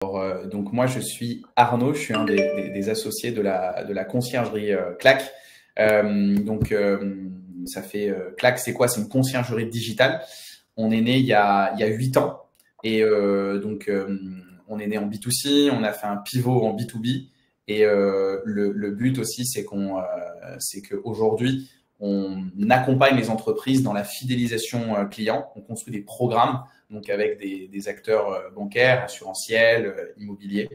Donc moi, je suis Arnaud, je suis un des associés de la conciergerie Clac. Ça fait Clac, c'est quoi? C'est une conciergerie digitale. On est né il y a 8 ans et on est né en B2C, on a fait un pivot en B2B et le but aussi, c'est qu'aujourd'hui, on accompagne les entreprises dans la fidélisation client. On construit des programmes donc avec des acteurs bancaires, assurantiels, immobiliers.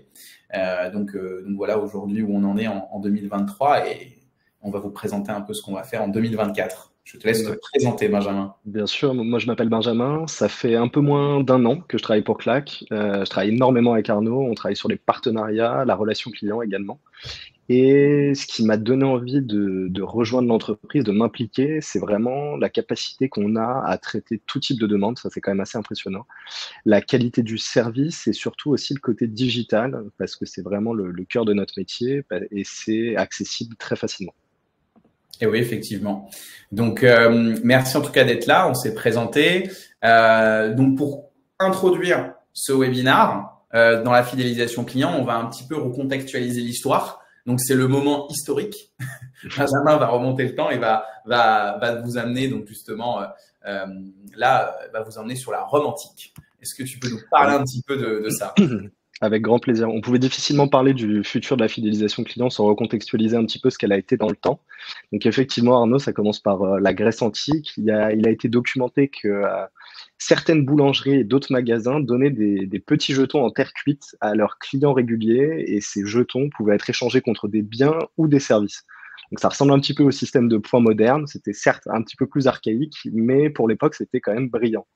Donc voilà aujourd'hui où on en est en 2023 et on va vous présenter un peu ce qu'on va faire en 2024. Je te laisse te présenter, Benjamin. Bien sûr, moi je m'appelle Benjamin, ça fait un peu moins d'un an que je travaille pour Clac. Je travaille énormément avec Arnaud, on travaille sur les partenariats, la relation client également. Et ce qui m'a donné envie de rejoindre l'entreprise, de m'impliquer, c'est vraiment la capacité qu'on a à traiter tout type de demande, ça c'est quand même assez impressionnant. La qualité du service et surtout aussi le côté digital, parce que c'est vraiment le cœur de notre métier et c'est accessible très facilement. Et oui, effectivement. Donc, merci en tout cas d'être là. On s'est présenté. Donc, pour introduire ce webinaire dans la fidélisation client, on va un petit peu recontextualiser l'histoire. Donc, c'est le moment historique. Benjamin va remonter le temps et va vous amener donc justement va vous emmener sur la Rome antique. Est-ce que tu peux nous parler un petit peu de ça? Avec grand plaisir. On pouvait difficilement parler du futur de la fidélisation client sans recontextualiser un petit peu ce qu'elle a été dans le temps. Donc effectivement, Arnaud, ça commence par la Grèce antique. Il a été documenté que certaines boulangeries et d'autres magasins donnaient des petits jetons en terre cuite à leurs clients réguliers et ces jetons pouvaient être échangés contre des biens ou des services. Donc ça ressemble un petit peu au système de points moderne. C'était certes un petit peu plus archaïque, mais pour l'époque, c'était quand même brillant.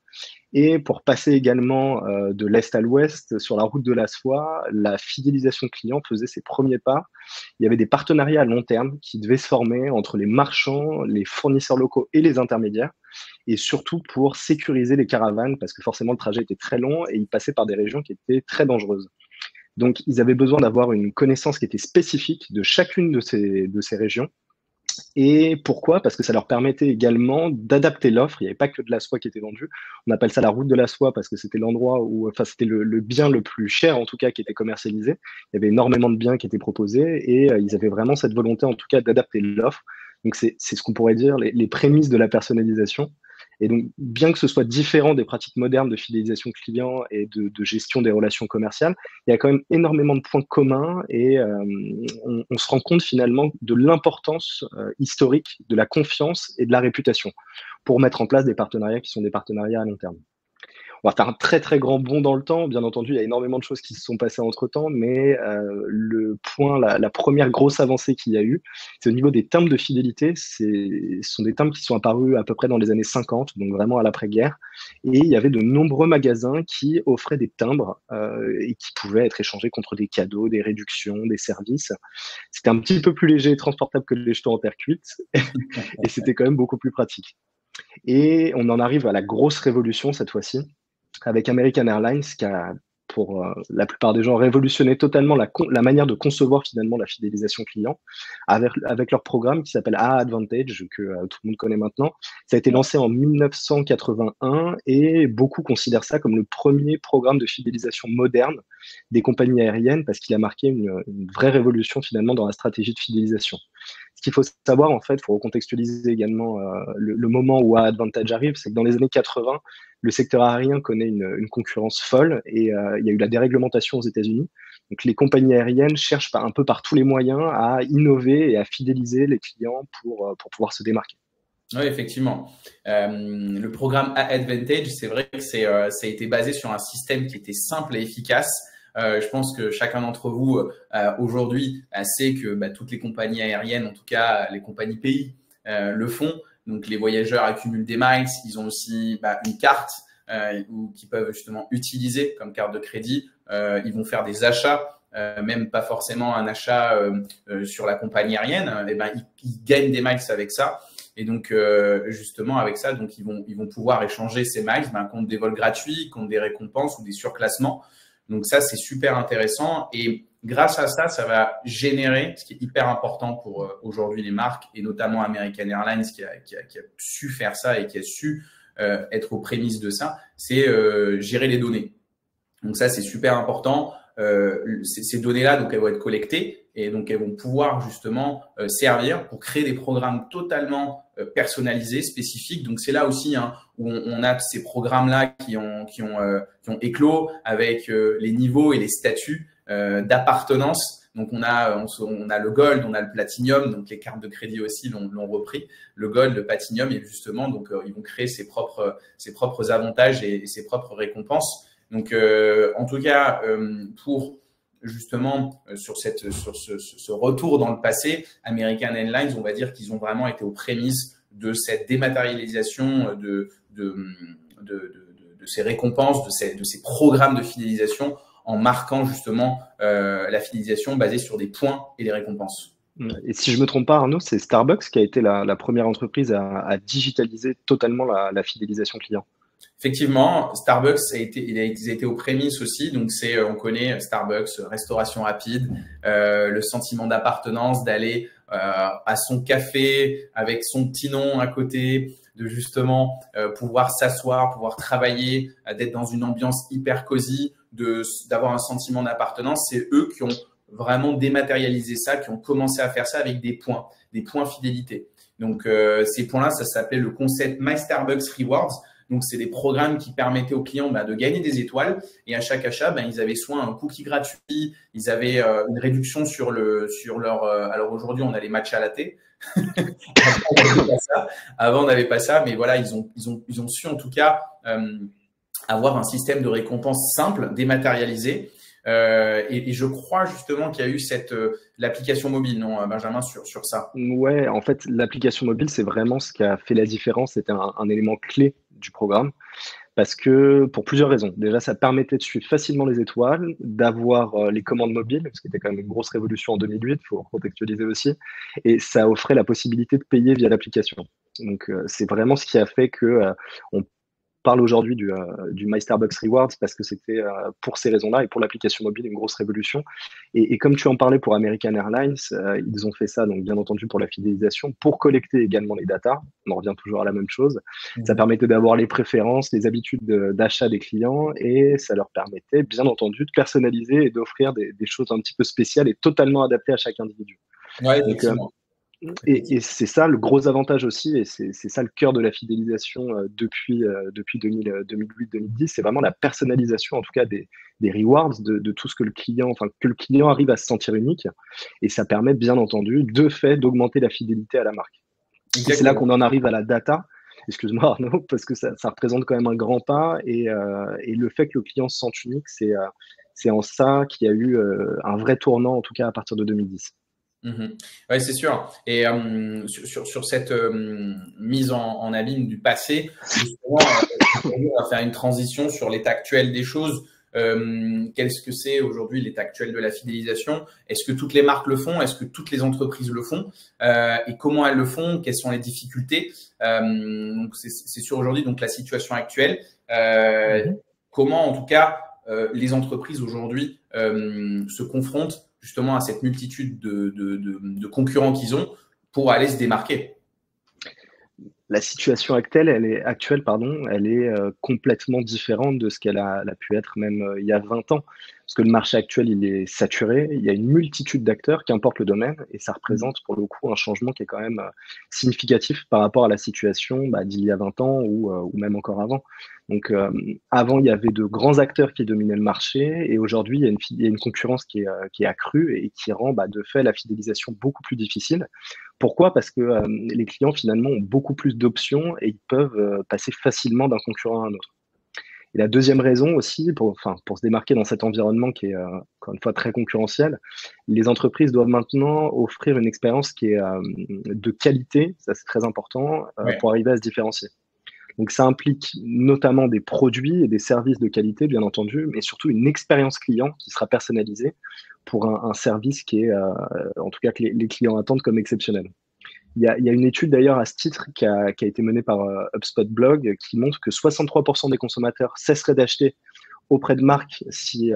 Et pour passer également de l'Est à l'Ouest, sur la route de la soie, la fidélisation client faisait ses premiers pas. Il y avait des partenariats à long terme qui devaient se former entre les marchands, les fournisseurs locaux et les intermédiaires, et surtout pour sécuriser les caravanes, parce que forcément le trajet était très long et ils passaient par des régions qui étaient très dangereuses. Donc ils avaient besoin d'avoir une connaissance qui était spécifique de chacune de ces régions. Et pourquoi? Parce que ça leur permettait également d'adapter l'offre. Il n'y avait pas que de la soie qui était vendue. On appelle ça la route de la soie parce que c'était l'endroit où, enfin, c'était le bien le plus cher en tout cas qui était commercialisé. Il y avait énormément de biens qui étaient proposés et ils avaient vraiment cette volonté en tout cas d'adapter l'offre. Donc c'est ce qu'on pourrait dire les prémices de la personnalisation. Et donc, bien que ce soit différent des pratiques modernes de fidélisation client et de gestion des relations commerciales, il y a quand même énormément de points communs et on se rend compte finalement de l'importance historique de la confiance et de la réputation pour mettre en place des partenariats qui sont des partenariats à long terme. On va faire un très très grand bond dans le temps. Bien entendu, il y a énormément de choses qui se sont passées entre-temps, mais la première grosse avancée qu'il y a eu, c'est au niveau des timbres de fidélité. Ce sont des timbres qui sont apparus à peu près dans les années 50, donc vraiment à l'après-guerre. Et il y avait de nombreux magasins qui offraient des timbres et qui pouvaient être échangés contre des cadeaux, des réductions, des services. C'était un petit peu plus léger et transportable que les jetons en terre cuite, et c'était quand même beaucoup plus pratique. Et on en arrive à la grosse révolution cette fois-ci, avec American Airlines qui a, pour la plupart des gens, révolutionné totalement la manière de concevoir finalement la fidélisation client avec leur programme qui s'appelle AAdvantage, que tout le monde connaît maintenant. Ça a été lancé en 1981 et beaucoup considèrent ça comme le premier programme de fidélisation moderne des compagnies aériennes parce qu'il a marqué une vraie révolution finalement dans la stratégie de fidélisation. Ce qu'il faut savoir, en fait, il faut recontextualiser également le moment où AAdvantage arrive, c'est que dans les années 80, le secteur aérien connaît une concurrence folle et il y a eu la déréglementation aux États-Unis. Donc les compagnies aériennes cherchent un peu par tous les moyens à innover et à fidéliser les clients pour pouvoir se démarquer. Oui, effectivement. Le programme AAdvantage, c'est vrai que ça a été basé sur un système qui était simple et efficace. Je pense que chacun d'entre vous aujourd'hui sait que toutes les compagnies aériennes, en tout cas les compagnies pays, le font. Donc les voyageurs accumulent des miles, ils ont aussi une carte qu'ils peuvent justement utiliser comme carte de crédit. Ils vont faire des achats, même pas forcément un achat sur la compagnie aérienne. Ils gagnent des miles avec ça. Et donc, justement, avec ça, donc ils vont pouvoir échanger ces miles contre des vols gratuits, contre des récompenses ou des surclassements. Donc ça, c'est super intéressant. Et grâce à ça, ça va générer, ce qui est hyper important pour aujourd'hui les marques, et notamment American Airlines qui a su faire ça et qui a su être aux prémices de ça, c'est gérer les données. Donc ça, c'est super important. ces données-là, donc elles vont être collectées et donc elles vont pouvoir justement servir pour créer des programmes totalement personnalisés, spécifiques. Donc c'est là aussi où on a ces programmes-là qui ont éclos avec les niveaux et les statuts d'appartenance. Donc on a le gold, on a le platinum, donc les cartes de crédit aussi l'ont repris. Le gold, le platinum, et justement donc ils vont créer ses propres avantages et ses propres récompenses. Donc en tout cas pour justement sur ce retour dans le passé, American Airlines, on va dire qu'ils ont vraiment été aux prémices de cette dématérialisation de ces récompenses, de ces programmes de fidélisation, en marquant justement la fidélisation basée sur des points et des récompenses. Et si je me trompe pas, Arnaud, c'est Starbucks qui a été la première entreprise à digitaliser totalement la fidélisation client. Effectivement, Starbucks ils a été aux prémices aussi. Donc on connaît Starbucks, restauration rapide, le sentiment d'appartenance, d'aller à son café avec son petit nom à côté, de justement pouvoir s'asseoir, pouvoir travailler, d'être dans une ambiance hyper cosy, d'avoir un sentiment d'appartenance. C'est eux qui ont vraiment dématérialisé ça, qui ont commencé à faire ça avec des points fidélité. Donc ces points-là, ça s'appelait le concept My Starbucks Rewards. Donc, c'est des programmes qui permettaient aux clients de gagner des étoiles. Et à chaque achat, ils avaient soit un cookie gratuit, ils avaient une réduction sur leur. Alors aujourd'hui, on a les matchs à latte. Avant, on n'avait pas ça, mais voilà, ils ont su en tout cas avoir un système de récompense simple, dématérialisé. Et je crois justement qu'il y a eu l'application mobile, non, Benjamin, sur ça. Ouais, en fait, l'application mobile, c'est vraiment ce qui a fait la différence. C'était un élément clé du programme parce que pour plusieurs raisons. Déjà, ça permettait de suivre facilement les étoiles, d'avoir les commandes mobiles, ce qui était quand même une grosse révolution en 2008, il faut contextualiser aussi, et ça offrait la possibilité de payer via l'application. Donc, c'est vraiment ce qui a fait que on parle aujourd'hui du My Starbucks Rewards parce que c'était pour ces raisons-là et pour l'application mobile une grosse révolution. Et comme tu en parlais pour American Airlines, ils ont fait ça, donc bien entendu pour la fidélisation, pour collecter également les datas. On en revient toujours à la même chose. Ça permettait d'avoir les préférences, les habitudes d'achat des clients et ça leur permettait bien entendu de personnaliser et d'offrir des choses un petit peu spéciales et totalement adaptées à chaque individu. Ouais, effectivement. Et c'est ça le gros avantage aussi, et c'est ça le cœur de la fidélisation depuis 2008-2010, c'est vraiment la personnalisation en tout cas des rewards, de tout ce que que le client arrive à se sentir unique, et ça permet bien entendu de fait d'augmenter la fidélité à la marque. Et c'est là qu'on en arrive à la data. Excuse-moi Arnaud, parce que ça représente quand même un grand pas, et le fait que le client se sente unique, c'est en ça qu'il y a eu un vrai tournant en tout cas à partir de 2010. Oui, c'est sûr. Et sur cette mise en abîme du passé, justement, on va faire une transition sur l'état actuel des choses. Qu'est-ce que c'est aujourd'hui l'état actuel de la fidélisation? Est-ce que toutes les marques le font? Est-ce que toutes les entreprises le font? Et comment elles le font? Quelles sont les difficultés? Donc c'est sûr aujourd'hui donc la situation actuelle. Comment en tout cas les entreprises aujourd'hui se confrontent justement à cette multitude de concurrents qu'ils ont pour aller se démarquer? La situation actuelle, elle est complètement différente de ce qu'elle a pu être même il y a 20 ans. Parce que le marché actuel, il est saturé, il y a une multitude d'acteurs, qu'importe le domaine, et ça représente pour le coup un changement qui est quand même significatif par rapport à la situation d'il y a 20 ans ou même encore avant. Donc avant, il y avait de grands acteurs qui dominaient le marché, et aujourd'hui, il y a une concurrence qui est accrue et qui rend de fait la fidélisation beaucoup plus difficile. Pourquoi? Parce que les clients finalement ont beaucoup plus d'options et ils peuvent passer facilement d'un concurrent à un autre. Et la deuxième raison aussi, pour se démarquer dans cet environnement qui est encore une fois très concurrentiel, les entreprises doivent maintenant offrir une expérience qui est de qualité, ça c'est très important, pour arriver à se différencier. Donc ça implique notamment des produits et des services de qualité, bien entendu, mais surtout une expérience client qui sera personnalisée pour un service qui est, en tout cas, que les clients attendent comme exceptionnel. Il y a une étude d'ailleurs à ce titre qui a été menée par HubSpot Blog qui montre que 63% des consommateurs cesseraient d'acheter auprès de marques si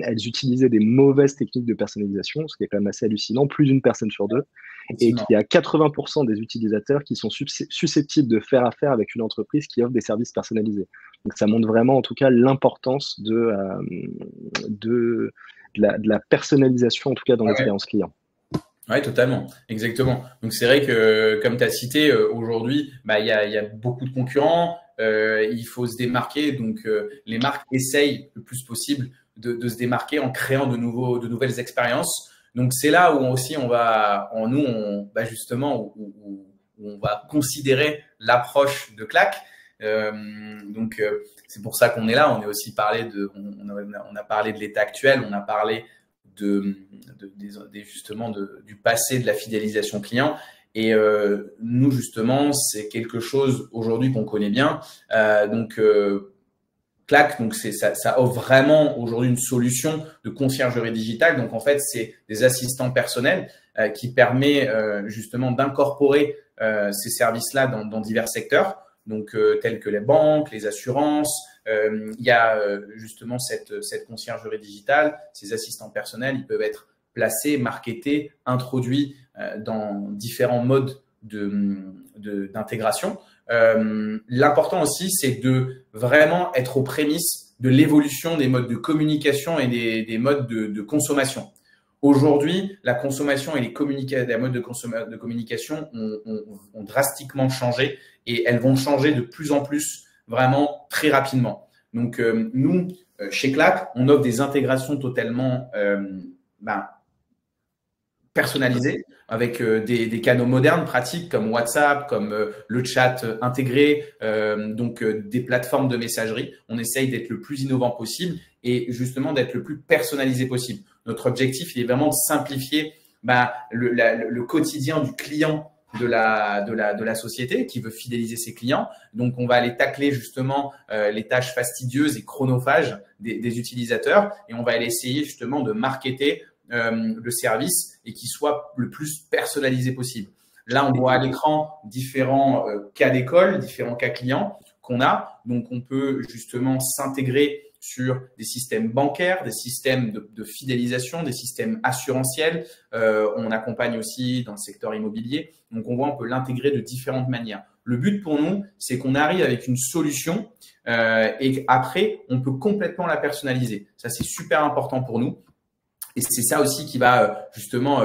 elles utilisaient des mauvaises techniques de personnalisation, ce qui est quand même assez hallucinant, plus d'une personne sur deux, et qu'il y a 80% des utilisateurs qui sont susceptibles de faire affaire avec une entreprise qui offre des services personnalisés. Donc ça montre vraiment en tout cas l'importance de la personnalisation, en tout cas dans l'expérience client. Oui, totalement, exactement. Donc c'est vrai que, comme tu as cité, aujourd'hui, il y a beaucoup de concurrents, il faut se démarquer. Donc les marques essayent le plus possible de se démarquer en créant de nouvelles expériences. Donc c'est là où justement, où on va considérer l'approche de Clack. C'est pour ça qu'on est là. On est aussi on a parlé de l'état actuel, on a parlé justement du passé de la fidélisation client. Et nous, justement, c'est quelque chose aujourd'hui qu'on connaît bien. Clack, donc ça offre vraiment aujourd'hui une solution de conciergerie digitale. Donc en fait, c'est des assistants personnels qui permet justement d'incorporer ces services-là dans divers secteurs, donc tels que les banques, les assurances. Il y a justement cette conciergerie digitale, ces assistants personnels, ils peuvent être placés, marketés, introduits dans différents modes d'intégration. L'important aussi, c'est de vraiment être aux prémices de l'évolution des modes de communication et des modes de consommation. Aujourd'hui, la consommation et les modes de communication ont drastiquement changé et elles vont changer de plus en plus vraiment très rapidement. Donc, nous, chez Clack, on offre des intégrations totalement personnalisées avec des canaux modernes, pratiques comme WhatsApp, comme le chat intégré, des plateformes de messagerie. On essaye d'être le plus innovant possible et justement d'être le plus personnalisé possible. Notre objectif, il est vraiment de simplifier le quotidien du client de la société qui veut fidéliser ses clients. Donc, on va aller tacler justement les tâches fastidieuses et chronophages des utilisateurs et on va aller essayer justement de marketer le service et qu'il soit le plus personnalisé possible. Là, on voit à l'écran différents cas d'école, différents cas clients qu'on a. Donc, on peut justement s'intégrer sur des systèmes bancaires, des systèmes de fidélisation, des systèmes assurantiels. On accompagne aussi dans le secteur immobilier. Donc, on peut l'intégrer de différentes manières. Le but pour nous, c'est qu'on arrive avec une solution et après, on peut complètement la personnaliser. Ça, c'est super important pour nous. Et c'est ça aussi qui va justement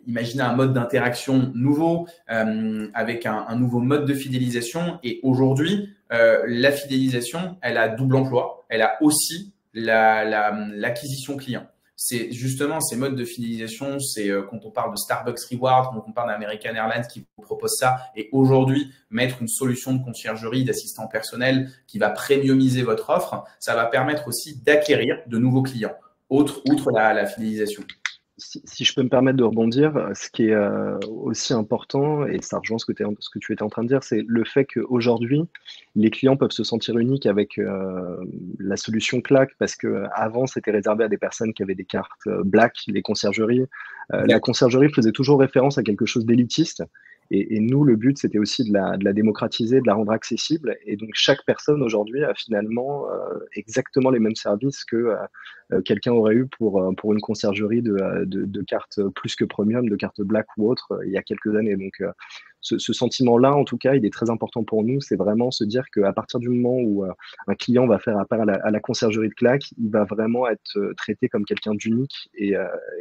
imaginer un mode d'interaction nouveau avec un nouveau mode de fidélisation. Et aujourd'hui, la fidélisation, elle a double emploi. Elle a aussi l'acquisition client. C'est justement ces modes de fidélisation, c'est quand on parle de Starbucks Reward, quand on parle d'American Airlines qui vous propose ça. Et aujourd'hui, mettre une solution de conciergerie, d'assistant personnel qui va premiumiser votre offre, ça va permettre aussi d'acquérir de nouveaux clients. Outre la fidélisation. Si je peux me permettre de rebondir, ce qui est aussi important, et ça rejoint ce que tu étais en train de dire, c'est le fait qu'aujourd'hui, les clients peuvent se sentir uniques avec la solution Clack, parce qu'avant, c'était réservé à des personnes qui avaient des cartes Black, les conciergeries. La conciergerie faisait toujours référence à quelque chose d'élitiste. Et nous, le but, c'était aussi de la démocratiser, de la rendre accessible. Et donc, chaque personne aujourd'hui a finalement exactement les mêmes services que quelqu'un aurait eu pour une conciergerie de cartes plus que premium, de cartes black ou autre, il y a quelques années. Donc, ce sentiment-là, en tout cas, il est très important pour nous. C'est vraiment se dire qu'à partir du moment où un client va faire appel à la conciergerie de Clack, il va vraiment être traité comme quelqu'un d'unique. Et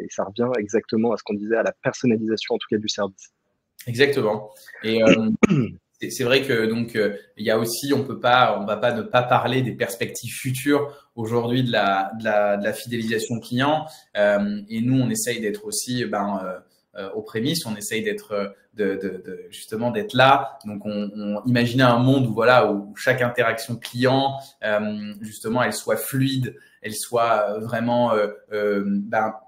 ça revient exactement à ce qu'on disait, à la personnalisation, en tout cas, du service. Exactement. Et c'est vrai que donc il y a aussi, on va pas ne pas parler des perspectives futures aujourd'hui de la fidélisation client. Et nous, on essaye d'être aussi aux prémices, on essaye d'être justement d'être là. Donc, on imaginait un monde où chaque interaction client, justement, elle soit fluide, elle soit vraiment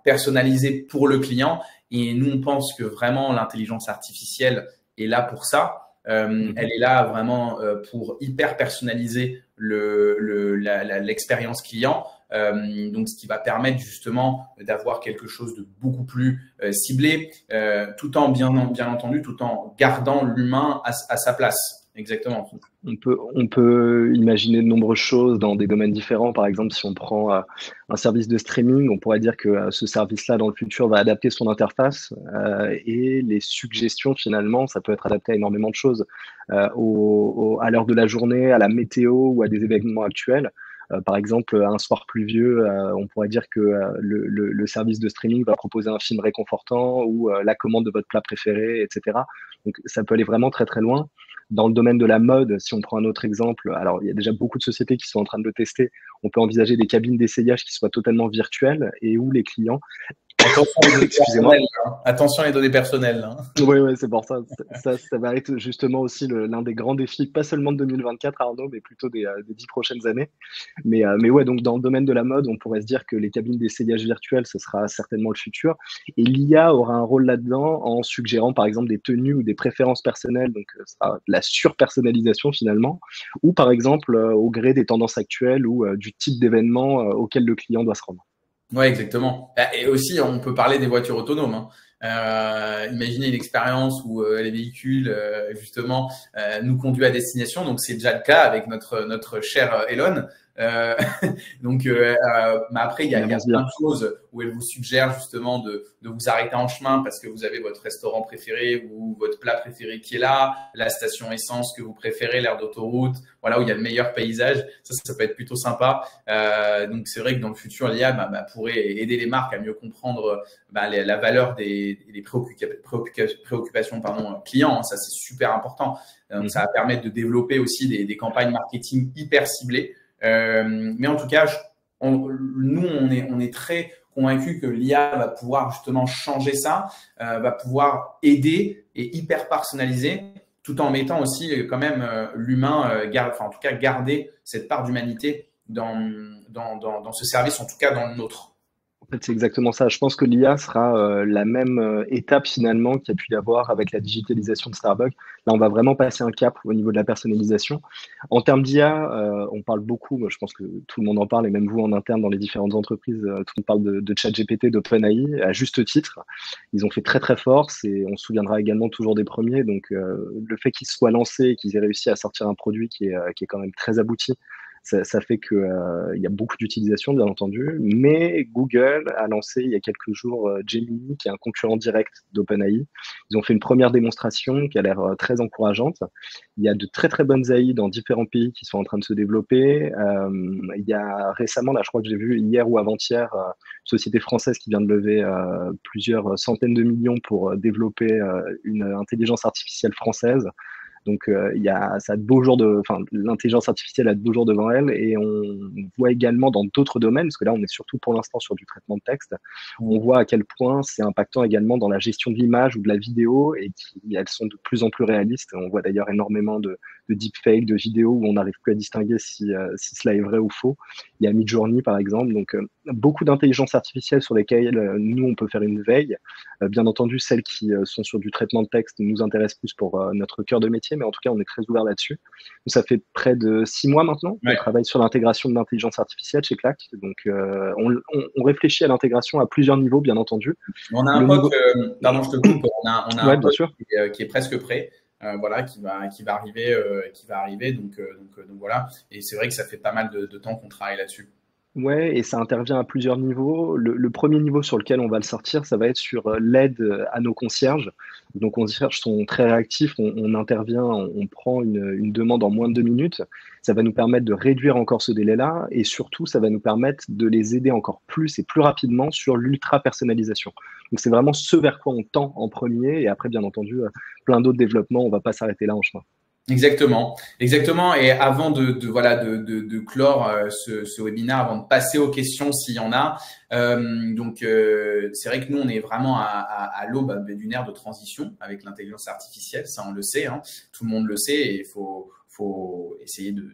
personnalisée pour le client. Et nous, on pense que vraiment l'intelligence artificielle est là pour ça. Elle est là vraiment pour hyper personnaliser l'expérience client. Donc, ce qui va permettre justement d'avoir quelque chose de beaucoup plus ciblé, tout en bien entendu, tout en gardant l'humain à sa place. Exactement. On peut imaginer de nombreuses choses dans des domaines différents. Par exemple, si on prend un service de streaming, on pourrait dire que ce service-là, dans le futur, va adapter son interface et les suggestions, finalement, ça peut être adapté à énormément de choses, à l'heure de la journée, à la météo ou à des événements actuels. Par exemple, un soir pluvieux, on pourrait dire que le service de streaming va proposer un film réconfortant ou la commande de votre plat préféré, etc. Donc, ça peut aller vraiment très, très loin. Dans le domaine de la mode, si on prend un autre exemple, alors il y a déjà beaucoup de sociétés qui sont en train de le tester. On peut envisager des cabines d'essayage qui soient totalement virtuelles et où les clients, Attention les données excusez-moi, personnelles, hein. Attention les données personnelles, hein. oui, ouais, c'est pour ça. Ça va être justement aussi l'un des grands défis, pas seulement de 2024, Arnaud, mais plutôt des 10 prochaines années. Mais ouais, donc dans le domaine de la mode, on pourrait se dire que les cabines d'essayage virtuelles, ce sera certainement le futur. Et l'IA aura un rôle là-dedans en suggérant par exemple des tenues ou des préférences personnelles, donc ce sera de la surpersonnalisation finalement, ou par exemple au gré des tendances actuelles ou du type d'événement auquel le client doit se rendre. Ouais, exactement. Et aussi, on peut parler des voitures autonomes, hein. Imaginez une expérience où les véhicules justement nous conduisent à destination. Donc c'est déjà le cas avec notre cher Elon. Euh, donc mais après il y a plein de choses où elle vous suggère justement de vous arrêter en chemin parce que vous avez votre restaurant préféré ou votre plat préféré qui est là, la station essence que vous préférez, l'aire d'autoroute, voilà où il y a le meilleur paysage. Ça peut être plutôt sympa. Donc c'est vrai que dans le futur l'IA pourrait aider les marques à mieux comprendre la valeur des préoccupations clients, hein. Ça c'est super important. Donc ça va permettre de développer aussi des campagnes marketing hyper ciblées. Mais en tout cas, nous on est très convaincus que l'IA va pouvoir justement changer ça, va pouvoir aider et hyper personnaliser, tout en mettant aussi quand même l'humain, en tout cas garder cette part d'humanité dans ce service, en tout cas dans le nôtre. En fait, c'est exactement ça. Je pense que l'IA sera la même étape finalement qu'il y a pu y avoir avec la digitalisation de Starbucks. Là, on va vraiment passer un cap au niveau de la personnalisation. En termes d'IA, on parle beaucoup, je pense que tout le monde en parle, et même vous en interne dans les différentes entreprises, tout le monde parle de ChatGPT, d'OpenAI, à juste titre. Ils ont fait très très fort, on se souviendra également toujours des premiers. Donc, le fait qu'ils soient lancés et qu'ils aient réussi à sortir un produit qui est quand même très abouti, ça fait qu'il y a beaucoup d'utilisation, bien entendu, mais Google a lancé il y a quelques jours Gemini, qui est un concurrent direct d'OpenAI. Ils ont fait une première démonstration qui a l'air très encourageante. Il y a de très très bonnes AI dans différents pays qui sont en train de se développer. Il y a récemment, là, je crois que j'ai vu hier ou avant-hier, une société française qui vient de lever plusieurs centaines de millions pour développer une intelligence artificielle française. Donc, ça a de beaux jours l'intelligence artificielle a de beaux jours devant elle, et on voit également dans d'autres domaines, parce que là, on est surtout pour l'instant sur du traitement de texte, on voit à quel point c'est impactant également dans la gestion de l'image ou de la vidéo, et elles sont de plus en plus réalistes. On voit d'ailleurs énormément de deepfakes, de vidéos où on n'arrive plus à distinguer si cela est vrai ou faux. Il y a Midjourney, par exemple. Donc, beaucoup d'intelligence artificielle sur lesquelles nous, on peut faire une veille. Bien entendu, celles qui sont sur du traitement de texte nous intéressent plus pour notre cœur de métier, mais en tout cas, on est très ouvert là-dessus. Donc, ça fait près de 6 mois maintenant qu'on travaille sur l'intégration de l'intelligence artificielle chez Clack. Donc, on réfléchit à l'intégration à plusieurs niveaux, bien entendu. On a un POC, pardon, je te coupe, on a un POC qui est presque prêt. Voilà, qui va arriver. Donc voilà. Et c'est vrai que ça fait pas mal de temps qu'on travaille là-dessus. Ouais, et ça intervient à plusieurs niveaux. Le premier niveau sur lequel on va le sortir, ça va être sur l'aide à nos concierges. Nos concierges sont très réactifs, on intervient, on prend une demande en moins de 2 minutes. Ça va nous permettre de réduire encore ce délai-là, et surtout, ça va nous permettre de les aider encore plus et plus rapidement sur l'ultra-personnalisation. Donc c'est vraiment ce vers quoi on tend en premier, et après, bien entendu, plein d'autres développements, on ne va pas s'arrêter là en chemin. Exactement. Et avant de clore ce webinaire, avant de passer aux questions s'il y en a, c'est vrai que nous on est vraiment à l'aube d'une ère de transition avec l'intelligence artificielle, ça on le sait, hein, tout le monde le sait, et il faut essayer de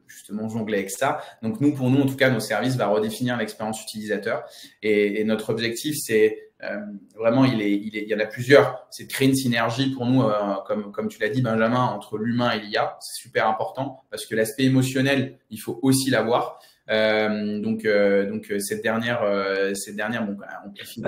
justement jongler avec ça. Donc pour nous en tout cas, nos services va redéfinir l'expérience utilisateur, et notre objectif c'est vraiment, il y en a plusieurs. C'est de créer une synergie pour nous, comme tu l'as dit, Benjamin, entre l'humain et l'IA. C'est super important parce que l'aspect émotionnel, il faut aussi l'avoir. Donc cette dernière, bon,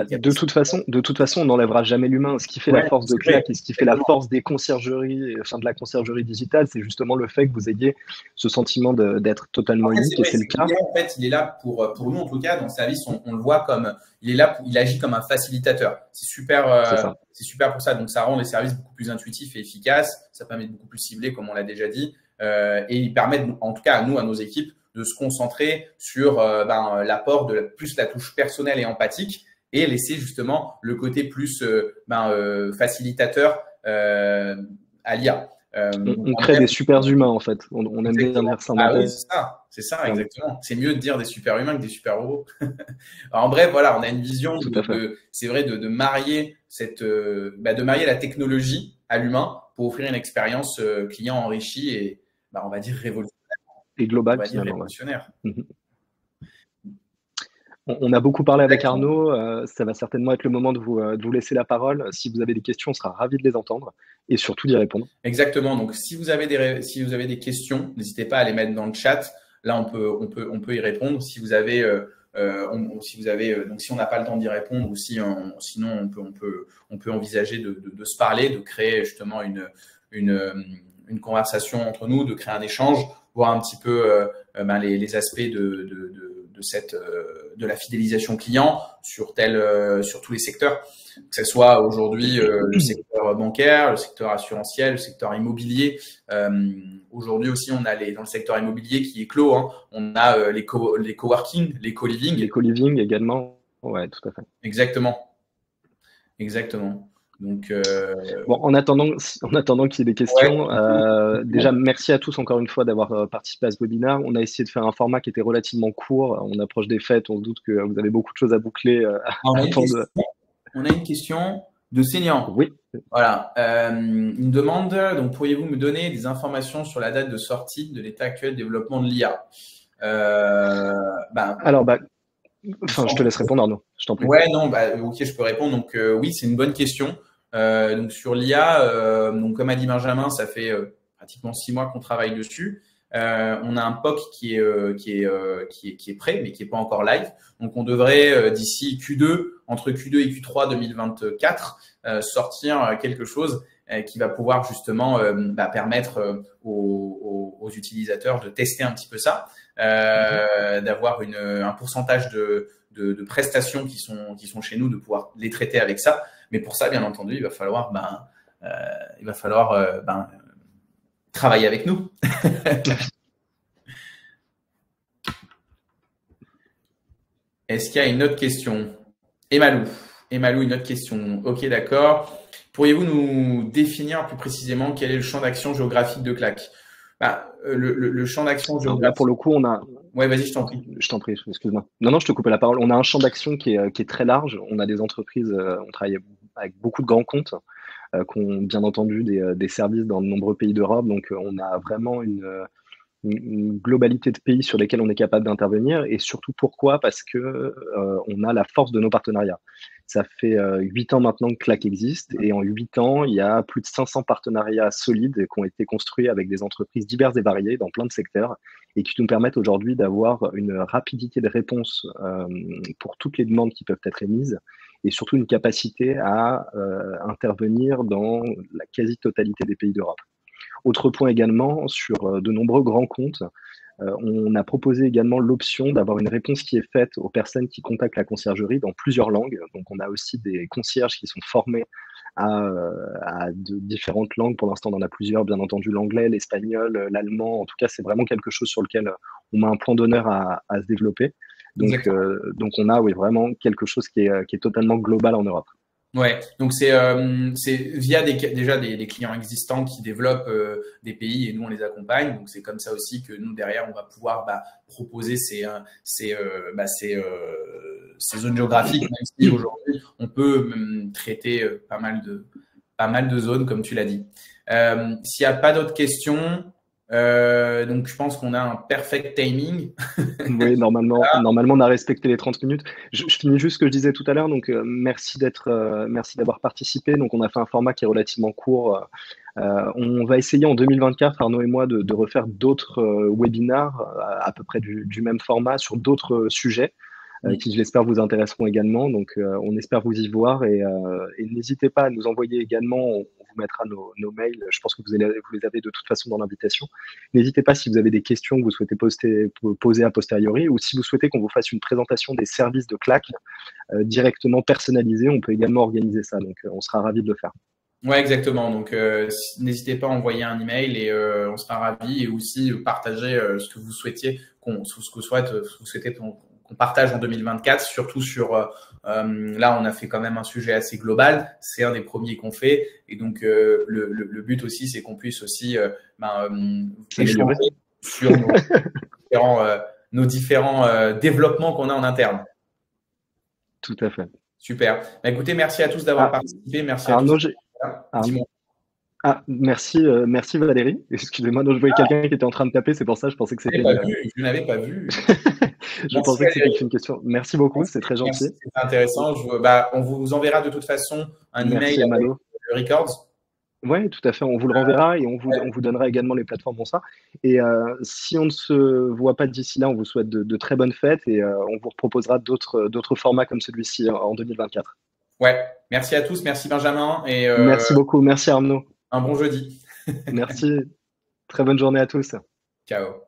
de toute façon, on n'enlèvera jamais l'humain. Ce qui fait la force de Clack et ce qui fait la force des conciergeries, enfin de la conciergerie digitale, c'est justement le fait que vous ayez ce sentiment d'être totalement unique, et c'est le cas. En fait, il est là pour nous, en tout cas, dans le service, on le voit comme, il est là, il agit comme un facilitateur. C'est super, c'est super pour ça. Donc, ça rend les services beaucoup plus intuitifs et efficaces. Ça permet de beaucoup plus cibler, comme on l'a déjà dit. Et il permet, en tout cas, à nos équipes, de se concentrer sur l'apport de plus la touche personnelle et empathique et laisser justement le côté plus facilitateur à l'IA. On crée des super humains en fait. On aime bien dire ça. Ah oui, c'est ça, exactement. C'est mieux de dire des super humains que des super robots. En bref, voilà, on a une vision c'est vrai, de marier de marier la technologie à l'humain pour offrir une expérience client enrichie et on va dire révolutionnaire. Et globale, révolutionnaire. On a beaucoup parlé avec Arnaud, ça va certainement être le moment de vous laisser la parole. Si vous avez des questions, on sera ravis de les entendre et surtout d'y répondre. Exactement, donc si vous avez des questions, n'hésitez pas à les mettre dans le chat. Là, on peut y répondre. Si vous avez, donc si on n'a pas le temps d'y répondre ou sinon on peut envisager de se parler, de créer justement une conversation entre nous, de créer un échange, voir un petit peu les aspects de la fidélisation client sur tous les secteurs, que ce soit aujourd'hui le secteur bancaire, le secteur assurantiel, le secteur immobilier. Aujourd'hui aussi, on a dans le secteur immobilier qui est clos, hein, on a les coworking, les co-living. Les co-living également, ouais, tout à fait. Exactement. Donc, bon, en attendant qu'il y ait des questions, déjà merci à tous encore une fois d'avoir participé à ce webinaire. On a essayé de faire un format qui était relativement court. On approche des fêtes, on se doute que vous avez beaucoup de choses à boucler. On a une question de Senior. Oui. Voilà. Une demande. Donc, pourriez-vous me donner des informations sur la date de sortie de l'état actuel de développement de l'IA? Alors, je te laisse répondre, Arnaud. Je t'en prie. Ouais, non, ok, je peux répondre. Donc, oui, c'est une bonne question. Donc, sur l'IA, comme a dit Benjamin, ça fait pratiquement 6 mois qu'on travaille dessus. On a un POC qui est prêt, mais qui n'est pas encore live. Donc, on devrait, d'ici entre Q2 et Q3 2024, sortir quelque chose qui va pouvoir justement permettre aux utilisateurs de tester un petit peu ça, d'avoir un pourcentage de prestations qui sont chez nous, de pouvoir les traiter avec ça. Mais pour ça, bien entendu, il va falloir travailler avec nous. Est-ce qu'il y a une autre question? Emalou, une autre question. Ok, d'accord. Pourriez-vous nous définir plus précisément quel est le champ d'action géographique de Clack? Le champ d'action géographique. Là, pour le coup, on a. Ouais, vas-y, je t'en prie. Je t'en prie, excuse-moi. Non, je te coupais la parole. On a un champ d'action qui est très large. On a des entreprises, on travaille avec beaucoup de grands comptes qui ont bien entendu des services dans de nombreux pays d'Europe. Donc, on a vraiment une globalité de pays sur lesquels on est capable d'intervenir. Et surtout, pourquoi? Parce que on a la force de nos partenariats. Ça fait 8 ans maintenant que Clack existe. Et en 8 ans, il y a plus de 500 partenariats solides qui ont été construits avec des entreprises diverses et variées dans plein de secteurs et qui nous permettent aujourd'hui d'avoir une rapidité de réponse pour toutes les demandes qui peuvent être émises et surtout une capacité à intervenir dans la quasi-totalité des pays d'Europe. Autre point également, sur de nombreux grands comptes, on a proposé également l'option d'avoir une réponse qui est faite aux personnes qui contactent la conciergerie dans plusieurs langues. Donc, on a aussi des concierges qui sont formés à de différentes langues. Pour l'instant, on en a plusieurs, bien entendu, l'anglais, l'espagnol, l'allemand. En tout cas, c'est vraiment quelque chose sur lequel on met un point d'honneur à se développer. Donc, on a vraiment quelque chose qui est totalement global en Europe. Ouais, donc c'est via déjà des clients existants qui développent des pays et nous on les accompagne. Donc c'est comme ça aussi que nous derrière on va pouvoir proposer ces zones géographiques, même si aujourd'hui on peut traiter pas mal de zones comme tu l'as dit. S'il n'y a pas d'autres questions, donc je pense qu'on a un perfect timing. Oui, normalement on a respecté les 30 minutes. Je finis juste ce que je disais tout à l'heure. Donc merci d'avoir participé. Donc on a fait un format qui est relativement court. On va essayer en 2024, Arnaud et moi, de refaire d'autres webinars à peu près du même format sur d'autres sujets qui, je l'espère, vous intéresseront également. Donc on espère vous y voir et n'hésitez pas à nous envoyer également. On vous mettra nos mails. Je pense que vous les avez de toute façon dans l'invitation. N'hésitez pas si vous avez des questions que vous souhaitez poser a posteriori ou si vous souhaitez qu'on vous fasse une présentation des services de Clack directement personnalisés. On peut également organiser ça. Donc on sera ravis de le faire. Ouais, exactement. Donc, n'hésitez pas à envoyer un email et on sera ravis et aussi partager ce que vous souhaitiez ce que vous souhaitez qu'on partage en 2024, surtout sur là, on a fait quand même un sujet assez global. C'est un des premiers qu'on fait, et donc le but aussi, c'est qu'on puisse aussi échanger sur nos différents développements qu'on a en interne. Tout à fait. Super. Écoutez, merci à tous d'avoir participé. Merci à tous. Merci Valérie. Excusez-moi, je voyais quelqu'un qui était en train de taper, c'est pour ça je pensais que c'était. Je n'avais pas vu. Je pensais que c'était une question. Merci beaucoup, c'est très gentil. C'est intéressant. On vous enverra de toute façon un email avec le Records. Oui, tout à fait. On vous le renverra et on vous donnera également les plateformes pour ça. Et si on ne se voit pas d'ici là, on vous souhaite de très bonnes fêtes et on vous proposera d'autres formats comme celui-ci en 2024. Ouais, merci à tous. Merci Benjamin. Et, merci beaucoup. Merci Arnaud. Un bon jeudi. Merci. Très bonne journée à tous. Ciao.